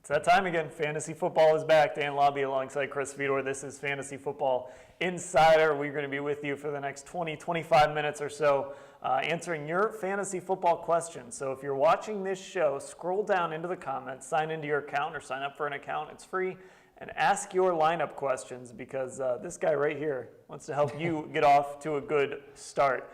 It's that time again. Fantasy football is back. Dan-Labbe alongside Chris Fedor. This is Fantasy Football Insider. We're going to be with you for the next 25 minutes or so answering your fantasy football questions. So if you're watching this show, scroll down into the comments, sign into your account or sign up for an account. It's free. And ask your lineup questions because this guy right here wants to help you get off to a good start.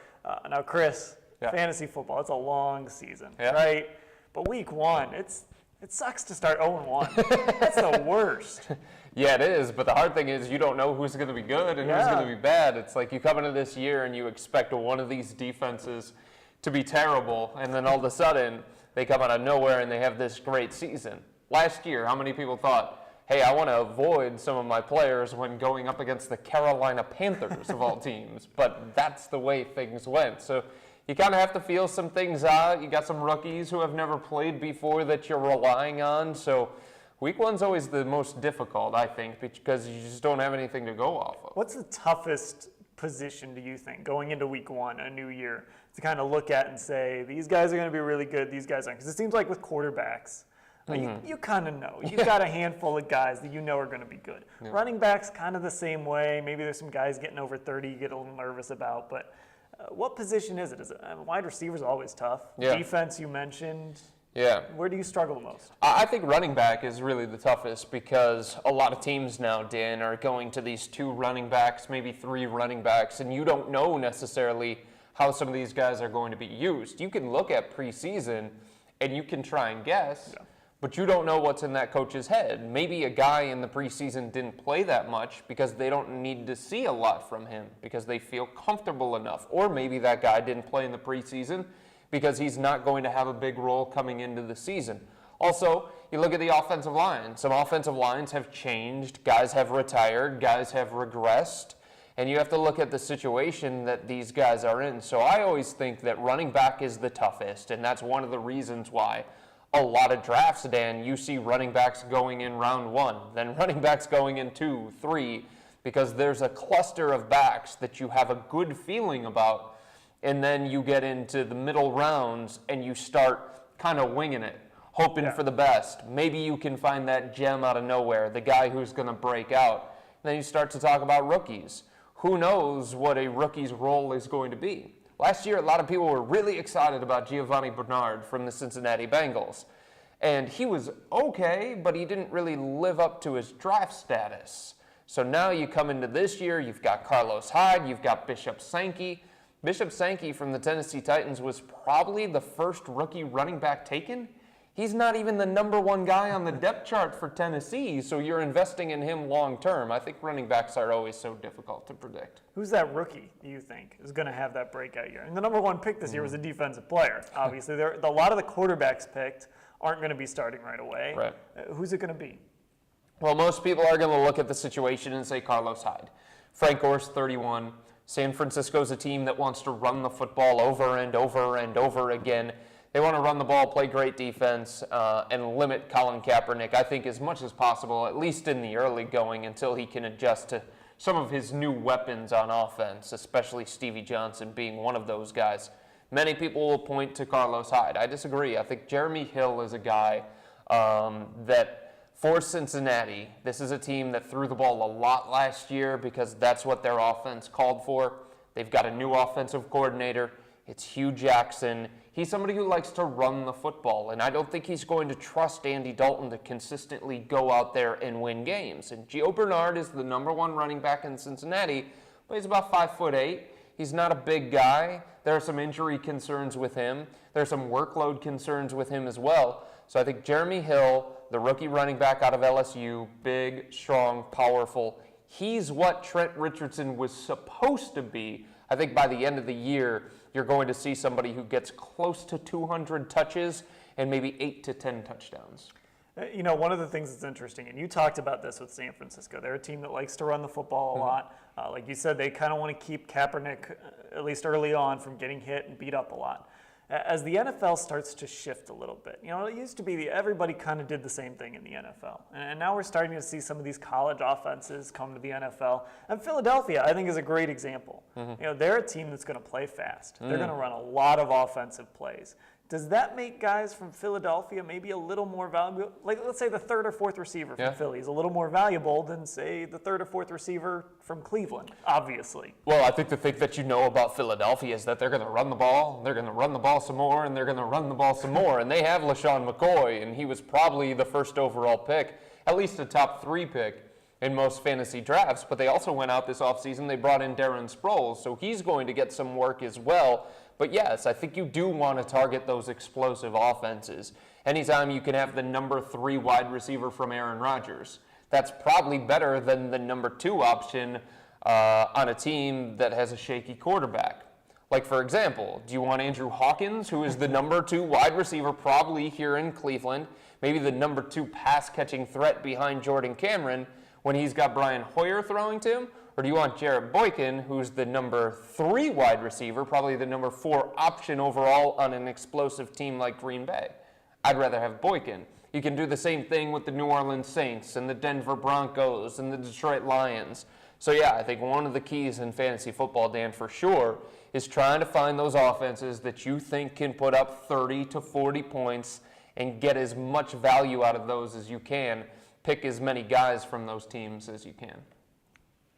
Now, Chris, fantasy football, it's a long season, right? But week one, it sucks to start 0-1. That's the worst. Yeah, it is. But the hard thing is you don't know who's going to be good and who's going to be bad. It's like you come into this year and you expect one of these defenses to be terrible, and then all of a sudden they come out of nowhere and they have this great season. Last year, how many people thought, hey, I want to avoid some of my players when going up against the Carolina Panthers of all teams? But that's the way things went. So you kind of have to feel some things out. You got some rookies who have never played before that you're relying on. So week one's always the most difficult, I think, because you just don't have anything to go off of. What's the toughest position, do you think, going into week one, a new year, to kind of look at and say, these guys are going to be really good, these guys aren't? Because it seems like with quarterbacks, you kind of know. You've got a handful of guys that you know are going to be good. Yeah. Running backs, kind of the same way. Maybe there's some guys getting over 30 you get a little nervous about, but what position is it? Is it wide receivers always tough? Yeah. Defense you mentioned. Yeah. Where do you struggle the most? I think running back is really the toughest because a lot of teams now, Dan, are going to these 2 running backs, maybe 3 running backs, and you don't know necessarily how some of these guys are going to be used. You can look at preseason and you can try and guess, but you don't know what's in that coach's head. Maybe a guy in the preseason didn't play that much because they don't need to see a lot from him because they feel comfortable enough. Or maybe that guy didn't play in the preseason because he's not going to have a big role coming into the season. Also, you look at the offensive line. Some offensive lines have changed. Guys have retired. Guys have regressed. And you have to look at the situation that these guys are in. So I always think that running back is the toughest, and that's one of the reasons why a lot of drafts, Dan, you see running backs going in round 1, then running backs going in 2, 3, because there's a cluster of backs that you have a good feeling about, and then you get into the middle rounds and you start kind of winging it, hoping for the best. Maybe you can find that gem out of nowhere, the guy who's going to break out. And then you start to talk about rookies. Who knows what a rookie's role is going to be? Last year, a lot of people were really excited about Giovanni Bernard from the Cincinnati Bengals. And he was okay, but he didn't really live up to his draft status. So now you come into this year, you've got Carlos Hyde, you've got Bishop Sankey. Bishop Sankey from the Tennessee Titans was probably the first rookie running back taken. He's not even the number 1 guy on the depth chart for Tennessee, so you're investing in him long term. I think running backs are always so difficult to predict. Who's that rookie, do you think, is going to have that breakout year? And the number 1 pick this year was a defensive player. Obviously, a lot of the quarterbacks picked aren't going to be starting right away. Right. Who's it going to be? Well, most people are going to look at the situation and say Carlos Hyde. Frank Gore's 31. San Francisco's a team that wants to run the football over and over and over again. They want to run the ball, play great defense, and limit Colin Kaepernick, I think, as much as possible, at least in the early going, until he can adjust to some of his new weapons on offense, especially Stevie Johnson being one of those guys. Many people will point to Carlos Hyde. I disagree. I think Jeremy Hill is a guy that, for Cincinnati, this is a team that threw the ball a lot last year because that's what their offense called for. They've got a new offensive coordinator. It's Hugh Jackson. He's somebody who likes to run the football, and I don't think he's going to trust Andy Dalton to consistently go out there and win games. And Gio Bernard is the number 1 running back in Cincinnati, but he's about 5'8". He's not a big guy. There are some injury concerns with him. There are some workload concerns with him as well. So I think Jeremy Hill, the rookie running back out of LSU, big, strong, powerful, he's what Trent Richardson was supposed to be. I think by the end of the year, you're going to see somebody who gets close to 200 touches and maybe 8 to 10 touchdowns. You know, one of the things that's interesting, and you talked about this with San Francisco, they're a team that likes to run the football a lot. Like you said, they kind of want to keep Kaepernick, at least early on, from getting hit and beat up a lot. As the NFL starts to shift a little bit, you know, it used to be everybody kind of did the same thing in the NFL. And now we're starting to see some of these college offenses come to the NFL. And Philadelphia, I think, is a great example. You know, they're a team that's going to play fast. They're going to run a lot of offensive plays. Does that make guys from Philadelphia maybe a little more valuable? Like, let's say the third or fourth receiver from Philly is a little more valuable than, say, the third or fourth receiver from Cleveland, obviously. Well, I think the thing that you know about Philadelphia is that they're going to run the ball, they're going to run the ball some more, and they're going to run the ball some more. And they have LaShawn McCoy, and he was probably the first overall pick, at least a top 3 pick in most fantasy drafts. But they also went out this offseason, they brought in Darren Sproles, so he's going to get some work as well. But yes, I think you do want to target those explosive offenses. Anytime you can have the number 3 wide receiver from Aaron Rodgers, that's probably better than the number 2 option on a team that has a shaky quarterback. Like, for example, do you want Andrew Hawkins, who is the number 2 wide receiver probably here in Cleveland, maybe the number 2 pass-catching threat behind Jordan Cameron when he's got Brian Hoyer throwing to him? Or do you want Jarrett Boykin, who's the number 3 wide receiver, probably the number 4 option overall on an explosive team like Green Bay? I'd rather have Boykin. You can do the same thing with the New Orleans Saints and the Denver Broncos and the Detroit Lions. So yeah, I think one of the keys in fantasy football, Dan, for sure, is trying to find those offenses that you think can put up 30 to 40 points and get as much value out of those as you can. Pick as many guys from those teams as you can.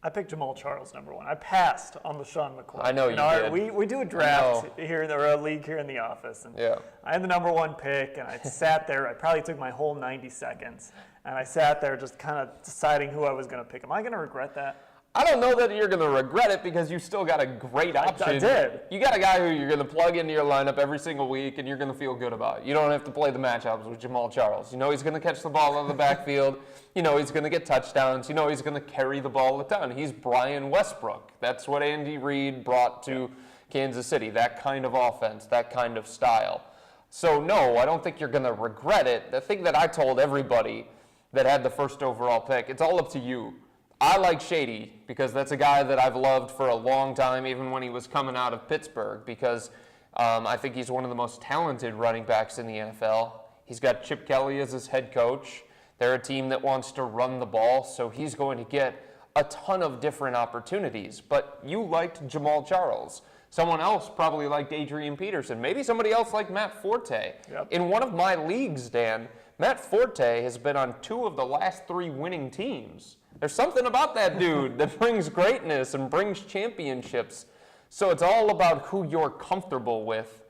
I picked Jamal Charles number 1. I passed on LaShawn McCoy. I know you did. We do a draft here, or a league here in the office, and I had the number 1 pick, and I sat there. I probably took my whole 90 seconds, and I sat there just kind of deciding who I was going to pick. Am I going to regret that? I don't know that you're going to regret it because you still got a great option. I did. You got a guy who you're going to plug into your lineup every single week, and you're going to feel good about it. You don't have to play the matchups with Jamal Charles. You know he's going to catch the ball on the backfield. You know he's going to get touchdowns. You know he's going to carry the ball a ton. He's Brian Westbrook. That's what Andy Reid brought to Kansas City, that kind of offense, that kind of style. So no, I don't think you're going to regret it. The thing that I told everybody that had the first overall pick, it's all up to you. I like Shady because that's a guy that I've loved for a long time, even when he was coming out of Pittsburgh, because I think he's one of the most talented running backs in the NFL. He's got Chip Kelly as his head coach. They're a team that wants to run the ball, so he's going to get a ton of different opportunities. But you liked Jamal Charles. Someone else probably liked Adrian Peterson. Maybe somebody else liked Matt Forte. Yep. In one of my leagues, Dan, Matt Forte has been on 2 of the last 3 winning teams. There's something about that dude that brings greatness and brings championships. So it's all about who you're comfortable with.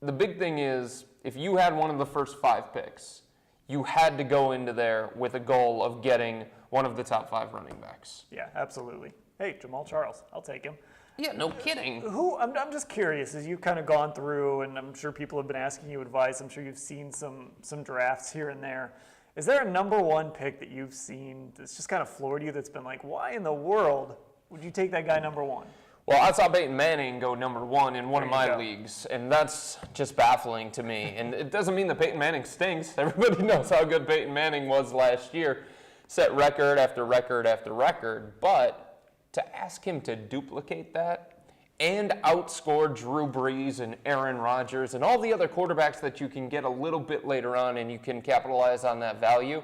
The big thing is, if you had one of the first 5 picks, you had to go into there with a goal of getting one of the top 5 running backs. Yeah, absolutely. Hey, Jamal Charles, I'll take him. Yeah, no kidding. I'm just curious, as you've kind of gone through, and I'm sure people have been asking you advice, I'm sure you've seen some drafts here and there. Is there a number 1 pick that you've seen that's just kind of floored you, that's been like, why in the world would you take that guy number 1? Well, I saw Peyton Manning go number 1 in one of my leagues, and that's just baffling to me. And it doesn't mean that Peyton Manning stinks. Everybody knows how good Peyton Manning was last year. Set record after record after record. But to ask him to duplicate that and outscore Drew Brees and Aaron Rodgers and all the other quarterbacks that you can get a little bit later on and you can capitalize on that value,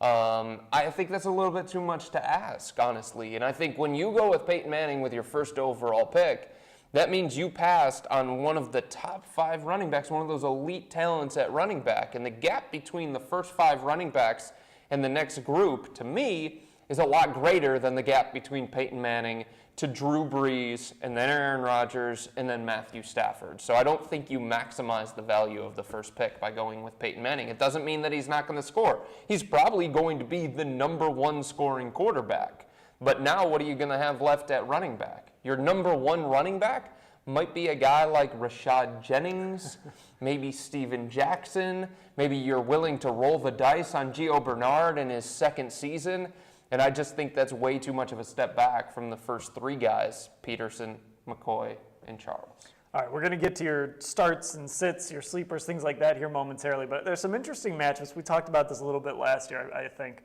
I think that's a little bit too much to ask, honestly. And I think when you go with Peyton Manning with your first overall pick, that means you passed on one of the top 5 running backs, one of those elite talents at running back. And the gap between the first 5 running backs and the next group, to me, is a lot greater than the gap between Peyton Manning to Drew Brees, and then Aaron Rodgers, and then Matthew Stafford. So I don't think you maximize the value of the first pick by going with Peyton Manning. It doesn't mean that he's not going to score. He's probably going to be the number 1 scoring quarterback. But now what are you going to have left at running back? Your number 1 running back might be a guy like Rashad Jennings, maybe Steven Jackson. Maybe you're willing to roll the dice on Gio Bernard in his 2nd season. And I just think that's way too much of a step back from the first 3 guys, Peterson, McCoy, and Charles. All right, we're going to get to your starts and sits, your sleepers, things like that here momentarily. But there's some interesting matchups. We talked about this a little bit last year, I think.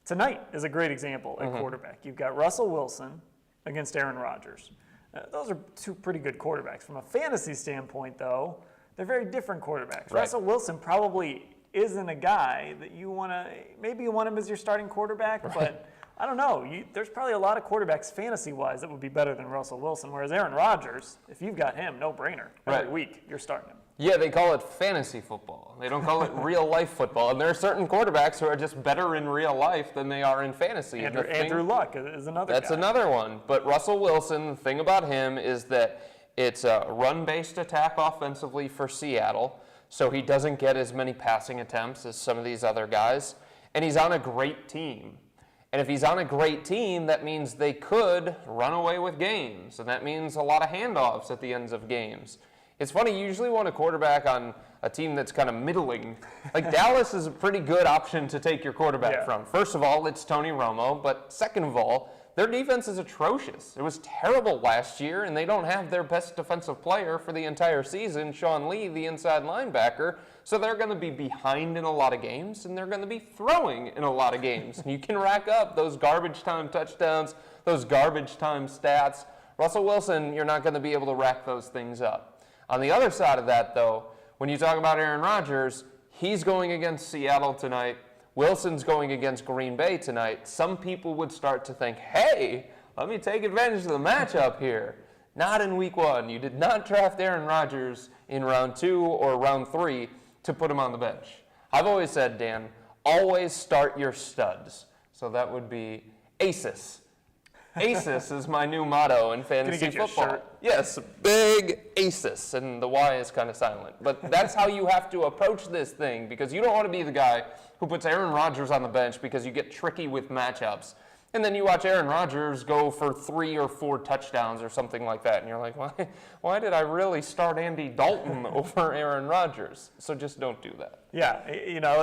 Tonight is a great example at quarterback. You've got Russell Wilson against Aaron Rodgers. Those are 2 pretty good quarterbacks. From a fantasy standpoint, though, they're very different quarterbacks. Right. Russell Wilson probably isn't a guy that you want to, maybe you want him as your starting quarterback, but I don't know. There's probably a lot of quarterbacks fantasy-wise that would be better than Russell Wilson, whereas Aaron Rodgers, if you've got him, no-brainer. Every week, you're starting him. Yeah, they call it fantasy football. They don't call it real life football. And there are certain quarterbacks who are just better in real life than they are in fantasy. Andrew Luck is another That's guy. another one. But Russell Wilson, the thing about him is that it's a run-based attack offensively for Seattle, so he doesn't get as many passing attempts as some of these other guys. And he's on a great team. And if he's on a great team, that means they could run away with games. And that means a lot of handoffs at the ends of games. It's funny, you usually want a quarterback on a team that's kind of middling. Like Dallas is a pretty good option to take your quarterback from. First of all, it's Tony Romo, but second of all, their defense is atrocious. It was terrible last year, and they don't have their best defensive player for the entire season, Sean Lee, the inside linebacker, so they're going to be behind in a lot of games, and they're going to be throwing in a lot of games. And you can rack up those garbage time touchdowns, those garbage time stats. Russell Wilson, you're not going to be able to rack those things up. On the other side of that, though, when you talk about Aaron Rodgers, he's going against Seattle tonight. Wilson's going against Green Bay tonight. Some people would start to think, hey, let me take advantage of the matchup here. Not in week 1. You did not draft Aaron Rodgers in round 2 or round 3 to put him on the bench. I've always said, Dan, always start your studs. So that would be aces. Aces is my new motto in fantasy football. Yes, big aces, and the Y is kind of silent. But that's how you have to approach this thing, because you don't want to be the guy who puts Aaron Rodgers on the bench because you get tricky with matchups. And then you watch Aaron Rodgers go for 3 or 4 touchdowns or something like that, and you're like, why did I really start Andy Dalton over Aaron Rodgers? So just don't do that. Yeah,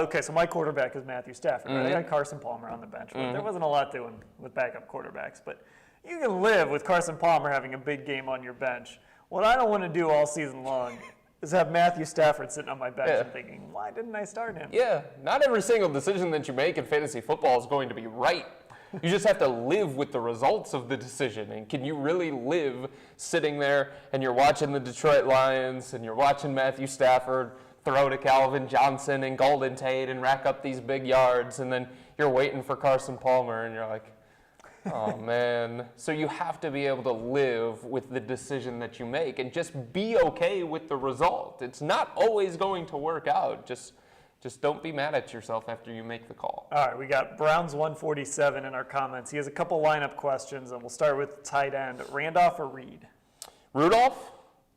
okay, so my quarterback is Matthew Stafford. Right? I got Carson Palmer on the bench. But there wasn't a lot doing with backup quarterbacks, but you can live with Carson Palmer having a big game on your bench. What I don't want to do all season long is have Matthew Stafford sitting on my bench and thinking, why didn't I start him? Yeah, not every single decision that you make in fantasy football is going to be right. You just have to live with the results of the decision. And can you really live sitting there and you're watching the Detroit Lions and you're watching Matthew Stafford throw to Calvin Johnson and Golden Tate and rack up these big yards, and then you're waiting for Carson Palmer and you're like, oh man. So you have to be able to live with the decision that you make and just be okay with the result. It's not always going to work out. Just don't be mad at yourself after you make the call. All right, we got Browns 147 in our comments. He has a couple lineup questions, and we'll start with tight end. Randolph or Reed? Rudolph?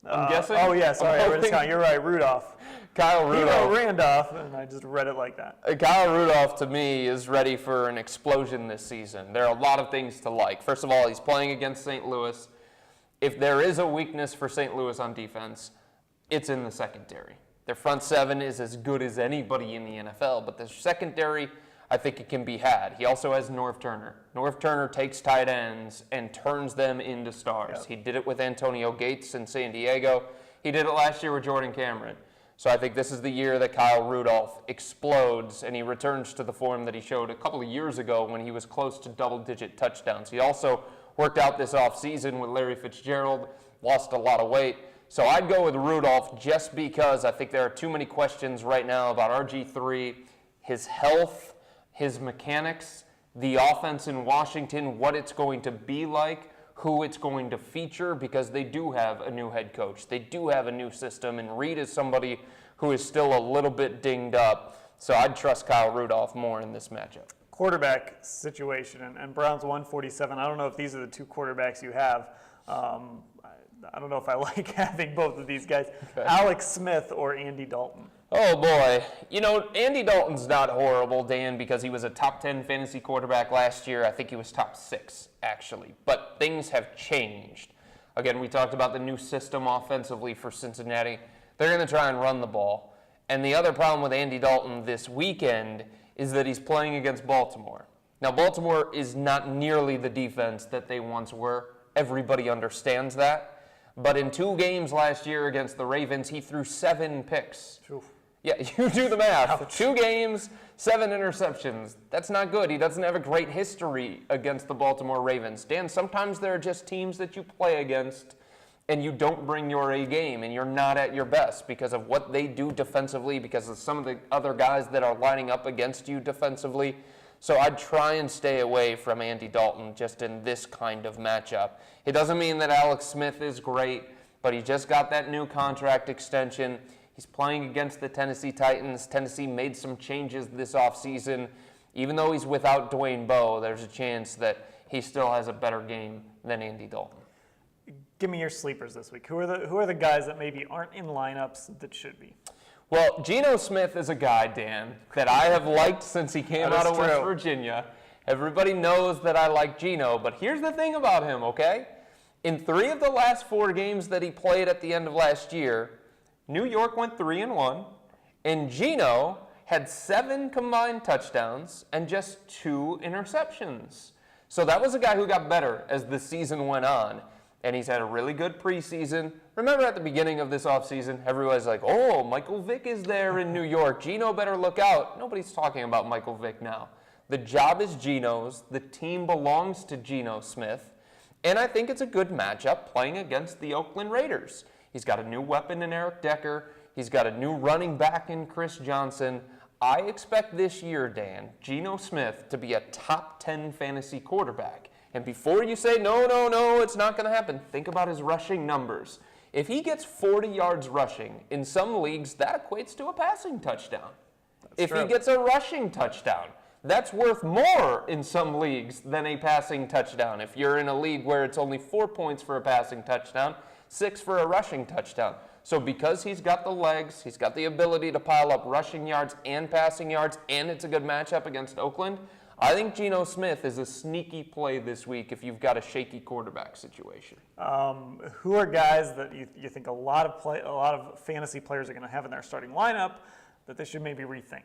I'm guessing? Oh, yeah, sorry. You're right, Rudolph. Kyle Rudolph. Randolph, and I just read it like that. Kyle Rudolph, to me, is ready for an explosion this season. There are a lot of things to like. First of all, he's playing against St. Louis. If there is a weakness for St. Louis on defense, it's in the secondary. Their front seven is as good as anybody in the NFL, but the secondary, I think it can be had. He also has Norv Turner. Norv Turner takes tight ends and turns them into stars. Yep. He did it with Antonio Gates in San Diego. He did it last year with Jordan Cameron. So I think this is the year that Kyle Rudolph explodes and he returns to the form that he showed a couple of years ago when he was close to double-digit touchdowns. He also worked out this offseason with Larry Fitzgerald, lost a lot of weight. So I'd go with Rudolph just because I think there are too many questions right now about RG3, his health, his mechanics, the offense in Washington, what it's going to be like, who it's going to feature, because they do have a new head coach. They do have a new system, and Reed is somebody who is still a little bit dinged up. So I'd trust Kyle Rudolph more in this matchup. Quarterback situation, and Browns 147. I don't know if these are the two quarterbacks you have. I don't know if I like having both of these guys. Okay. Alex Smith or Andy Dalton? Oh, boy. Andy Dalton's not horrible, Dan, because he was a top 10 fantasy quarterback last year. I think he was top 6, actually. But things have changed. Again, we talked about the new system offensively for Cincinnati. They're going to try and run the ball. And the other problem with Andy Dalton this weekend is that he's playing against Baltimore. Now, Baltimore is not nearly the defense that they once were. Everybody understands that. But in 2 games last year against the Ravens, he threw 7 picks. Oof. Yeah, you do the math. Ouch. 2 games, 7 interceptions. That's not good. He doesn't have a great history against the Baltimore Ravens. Dan, sometimes there are just teams that you play against and you don't bring your A game and you're not at your best because of what they do defensively, because of some of the other guys that are lining up against you defensively. So I'd try and stay away from Andy Dalton just in this kind of matchup. It doesn't mean that Alex Smith is great, but he just got that new contract extension. He's playing against the Tennessee Titans. Tennessee made some changes this offseason. Even though he's without Dwayne Bowe, there's a chance that he still has a better game than Andy Dalton. Give me your sleepers this week. Who are the guys that maybe aren't in lineups that should be? Well, Geno Smith is a guy, Dan, that I have liked since he came out of West Virginia. Everybody knows that I like Geno, but here's the thing about him, okay? In 3 of the last 4 games that he played at the end of last year, New York went 3-1, and Geno had 7 combined touchdowns and just 2 interceptions. So that was a guy who got better as the season went on. And he's had a really good preseason. Remember at the beginning of this offseason, everybody's like, oh, Michael Vick is there in New York. Geno better look out. Nobody's talking about Michael Vick now. The job is Geno's. The team belongs to Geno Smith. And I think it's a good matchup playing against the Oakland Raiders. He's got a new weapon in Eric Decker. He's got a new running back in Chris Johnson. I expect this year, Dan, Geno Smith to be a top 10 fantasy quarterback. And before you say, no, it's not going to happen, think about his rushing numbers. If he gets 40 yards rushing, in some leagues, that equates to a passing touchdown. If he gets a rushing touchdown, that's worth more in some leagues than a passing touchdown. If you're in a league where it's only 4 points for a passing touchdown, 6 for a rushing touchdown. So because he's got the legs, he's got the ability to pile up rushing yards and passing yards, and it's a good matchup against Oakland, I think Geno Smith is a sneaky play this week if you've got a shaky quarterback situation. Who are guys that you think a lot of fantasy players are going to have in their starting lineup that they should maybe rethink?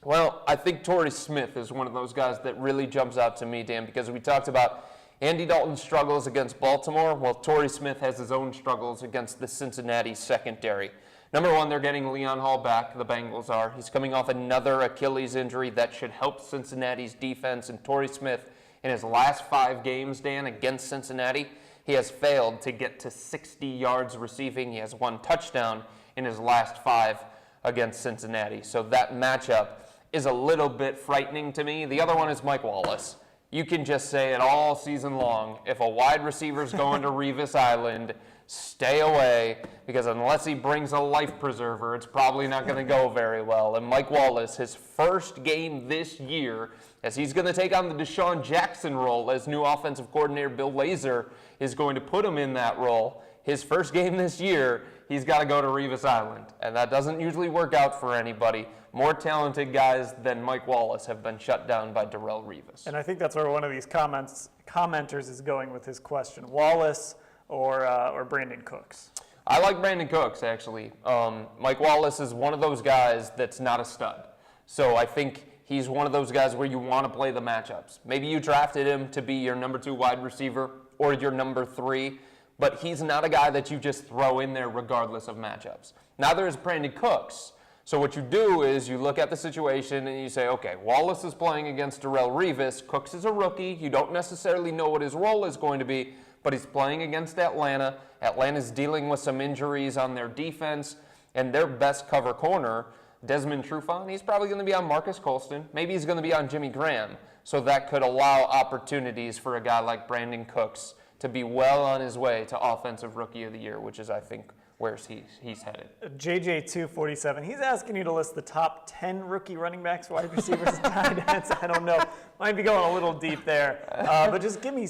Well, I think Torrey Smith is one of those guys that really jumps out to me, Dan, because we talked about Andy Dalton's struggles against Baltimore. Well, Torrey Smith has his own struggles against the Cincinnati secondary. Number one, they're getting Leon Hall back, the Bengals are. He's coming off another Achilles injury that should help Cincinnati's defense. And Torrey Smith, in his last 5 games, Dan, against Cincinnati, he has failed to get to 60 yards receiving. He has 1 touchdown in his last 5 against Cincinnati. So that matchup is a little bit frightening to me. The other one is Mike Wallace. You can just say it all season long. If a wide receiver's going to Revis Island, stay away, because unless he brings a life preserver, it's probably not going to go very well. And Mike Wallace, his first game this year, as he's going to take on the Deshaun Jackson role, as new offensive coordinator Bill Lazor is going to put him in that role. His first game this year, he's got to go to Revis Island, and that doesn't usually work out for anybody. More talented guys than Mike Wallace have been shut down by Darrelle Revis. And I think that's where one of these commenters is going with his question: Wallace or Brandon Cooks? I like Brandon Cooks, actually. Mike Wallace is one of those guys that's not a stud. So I think he's one of those guys where you want to play the matchups. Maybe you drafted him to be your number 2 wide receiver or your number 3, but he's not a guy that you just throw in there regardless of matchups. Neither is Brandon Cooks. So what you do is you look at the situation and you say, okay, Wallace is playing against Darrelle Revis. Cooks is a rookie. You don't necessarily know what his role is going to be, but he's playing against Atlanta. Atlanta's dealing with some injuries on their defense, and their best cover corner, Desmond Trufant, he's probably going to be on Marcus Colston. Maybe he's going to be on Jimmy Graham. So that could allow opportunities for a guy like Brandon Cooks to be well on his way to Offensive Rookie of the Year, which is, I think, where he's headed. JJ247, he's asking you to list the top 10 rookie running backs, wide receivers, and tight ends. I don't know. Might be going a little deep there. But just give me,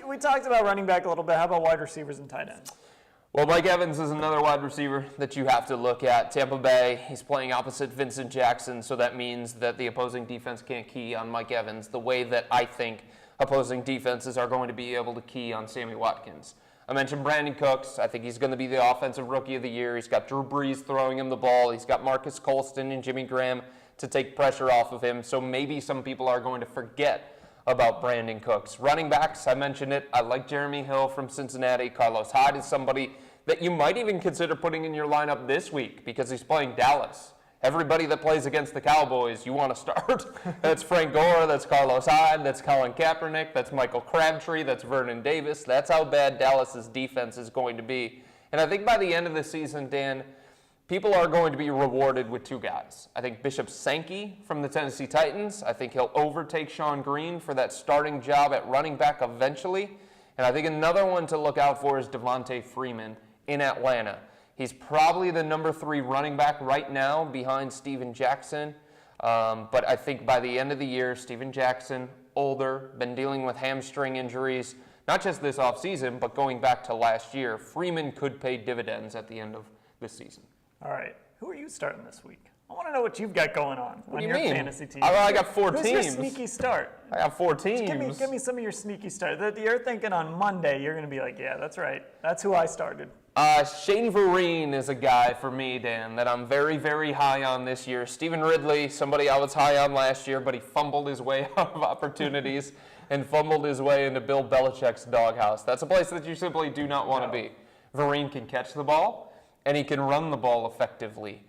we talked about running back a little bit. How about wide receivers and tight ends? Well, Mike Evans is another wide receiver that you have to look at. Tampa Bay, he's playing opposite Vincent Jackson, so that means that the opposing defense can't key on Mike Evans the way that I think opposing defenses are going to be able to key on Sammy Watkins. I mentioned Brandon Cooks. I think he's going to be the Offensive Rookie of the Year. He's got Drew Brees throwing him the ball. He's got Marcus Colston and Jimmy Graham to take pressure off of him. So maybe some people are going to forget about Brandon Cooks. Running backs, I mentioned it. I like Jeremy Hill from Cincinnati. Carlos Hyde is somebody that you might even consider putting in your lineup this week because he's playing Dallas. Everybody that plays against the Cowboys, you want to start. That's Frank Gore, that's Carlos Hyde, that's Colin Kaepernick, that's Michael Crabtree, that's Vernon Davis. That's how bad Dallas's defense is going to be. And I think by the end of the season, Dan, people are going to be rewarded with 2 guys. I think Bishop Sankey from the Tennessee Titans, I think he'll overtake Sean Green for that starting job at running back eventually. And I think another one to look out for is Devontae Freeman in Atlanta. He's probably the number 3 running back right now behind Steven Jackson. But I think by the end of the year, Steven Jackson, older, been dealing with hamstring injuries, not just this offseason, but going back to last year. Freeman could pay dividends at the end of this season. All right. Who are you starting this week? I want to know what you've got going on What do your you mean? fantasy team. I got 4 Who's teams. your sneaky start? I got 4 teams. Give me some of your sneaky start. That you're thinking on Monday, you're going to be like, yeah, that's right. That's who I started. Shane Vereen is a guy for me, Dan, that I'm very, very high on this year. Stephen Ridley, somebody I was high on last year, but he fumbled his way out of opportunities and fumbled his way into Bill Belichick's doghouse. That's a place that you simply do not want to be. Vereen can catch the ball, and he can run the ball effectively.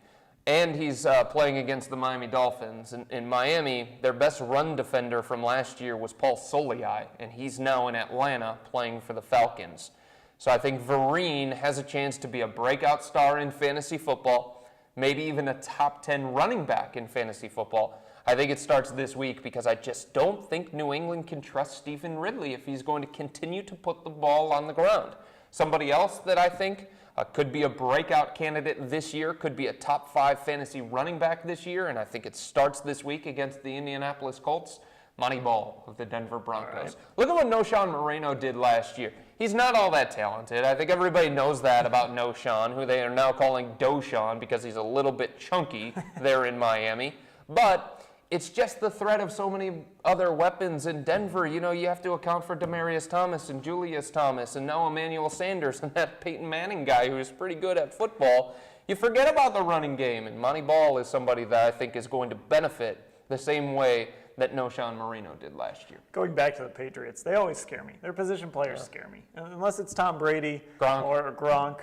And he's playing against the Miami Dolphins. In Miami, their best run defender from last year was Paul Soliai, and he's now in Atlanta playing for the Falcons. So I think Vereen has a chance to be a breakout star in fantasy football, maybe even a top 10 running back in fantasy football. I think it starts this week because I just don't think New England can trust Stephen Ridley if he's going to continue to put the ball on the ground. Somebody else that I think could be a breakout candidate this year, could be a top 5 fantasy running back this year, and I think it starts this week against the Indianapolis Colts, Moneyball of the Denver Broncos. Right. Look at what Noshawn Moreno did last year. He's not all that talented. I think everybody knows that about Noshawn, who they are now calling Doshawn because he's a little bit chunky there in Miami. But it's just the threat of so many other weapons in Denver. You know, you have to account for Demaryius Thomas and Julius Thomas and now Emmanuel Sanders and that Peyton Manning guy who's pretty good at football. You forget about the running game, and Moneyball is somebody that I think is going to benefit the same way that Noshawn Moreno did last year. Going back to the Patriots, they always scare me. Their position players scare me. Unless it's Tom Brady or Gronk,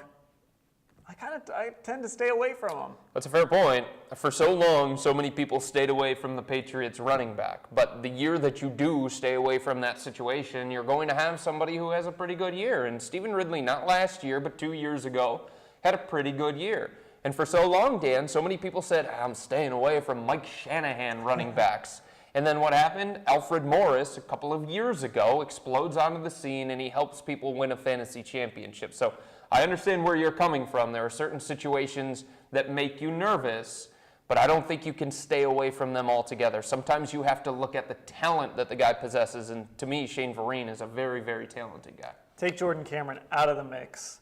I tend to stay away from them. That's a fair point. For so long, so many people stayed away from the Patriots running back. But the year that you do stay away from that situation, you're going to have somebody who has a pretty good year. And Stephen Ridley, not last year, but 2 years ago, had a pretty good year. And for so long, Dan, so many people said, I'm staying away from Mike Shanahan running backs. And then what happened? Alfred Morris, a couple of years ago, explodes onto the scene, and he helps people win a fantasy championship. So I understand where you're coming from. There are certain situations that make you nervous, but I don't think you can stay away from them altogether. Sometimes you have to look at the talent that the guy possesses, and to me, Shane Vereen is a very, very talented guy. Take Jordan Cameron out of the mix.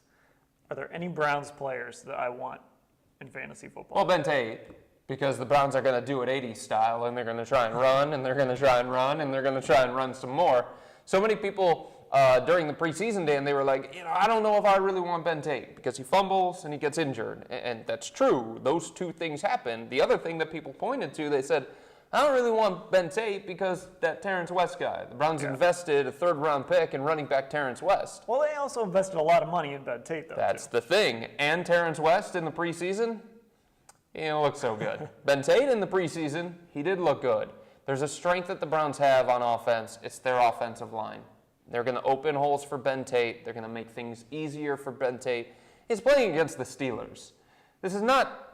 Are there any Browns players that I want in fantasy football? Well, Ben Tate, because the Browns are going to do it 80s style, and they're going to try and run, and they're going to try and run, and they're going to try and run some more. So many people during the preseason, Dan, they were like, I don't know if I really want Ben Tate because he fumbles and he gets injured. And that's true. Those two things happen. The other thing that people pointed to, they said, I don't really want Ben Tate because that Terrence West guy. The Browns invested a 3rd-round pick in running back Terrence West. Well, they also invested a lot of money in Ben Tate, though. That's the thing. And Terrence West in the preseason, he didn't look so good. Ben Tate in the preseason, he did look good. There's a strength that the Browns have on offense. It's their offensive line. They're going to open holes for Ben Tate. They're going to make things easier for Ben Tate. He's playing against the Steelers. This is not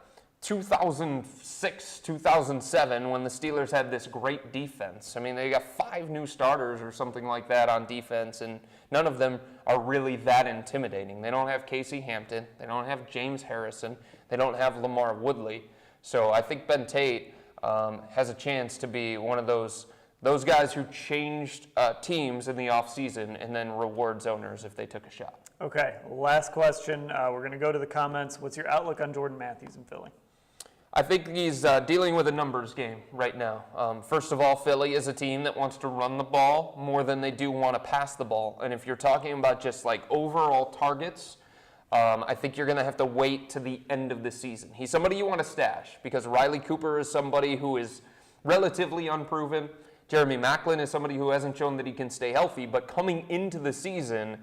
2006, 2007 when the Steelers had this great defense. I mean, they got 5 new starters or something like that on defense, and none of them are really that intimidating. They don't have Casey Hampton. They don't have James Harrison. They don't have Lamar Woodley. So I think Ben Tate has a chance to be one of those guys who changed teams in the offseason and then rewards owners if they took a shot. Okay, last question. We're going to go to the comments. What's your outlook on Jordan Matthews in Philly? I think he's dealing with a numbers game right now. First of all, Philly is a team that wants to run the ball more than they do want to pass the ball. And if you're talking about just like overall targets, I think you're going to have to wait to the end of the season. He's somebody you want to stash because Riley Cooper is somebody who is relatively unproven. Jeremy Maclin is somebody who hasn't shown that he can stay healthy. But coming into the season,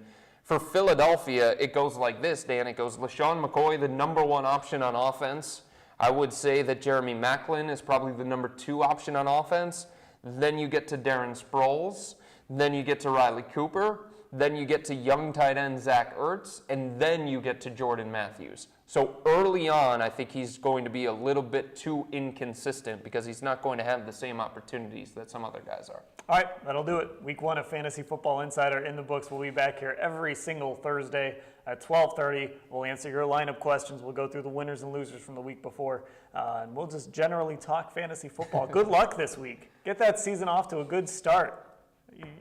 for Philadelphia, it goes like this, Dan. It goes LaShawn McCoy, the number 1 option on offense. I would say that Jeremy Maclin is probably the number 2 option on offense. Then you get to Darren Sproles. Then you get to Riley Cooper. Then you get to young tight end Zach Ertz. And then you get to Jordan Matthews. So early on, I think he's going to be a little bit too inconsistent because he's not going to have the same opportunities that some other guys are. All right, that'll do it. Week 1 of Fantasy Football Insider in the books. We'll be back here every single Thursday at 12:30. We'll answer your lineup questions. We'll go through the winners and losers from the week before, and we'll just generally talk fantasy football. Good luck this week. Get that season off to a good start.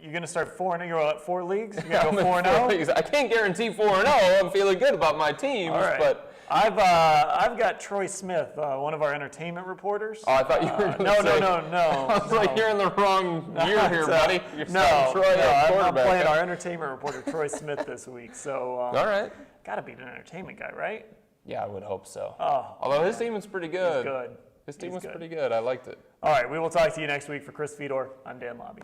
You're going to start 4-0. You're at 4 leagues? You're going to go 4-0? I can't guarantee 4-0. I'm feeling good about my teams, All right. but I've got Troy Smith, one of our entertainment reporters. oh, I thought you were going to say. No. I was like, you're in the wrong year here, buddy. You're starting Troy at I'm quarterback. playing our entertainment reporter, Troy Smith, this week. So, All right. got to be an entertainment guy, right? Yeah, I would hope so. Oh, Although his team was pretty good. he's good. His team He's was good. pretty good. I liked it. All right, we will talk to you next week. For Chris Fedor, I'm Dan Labbe.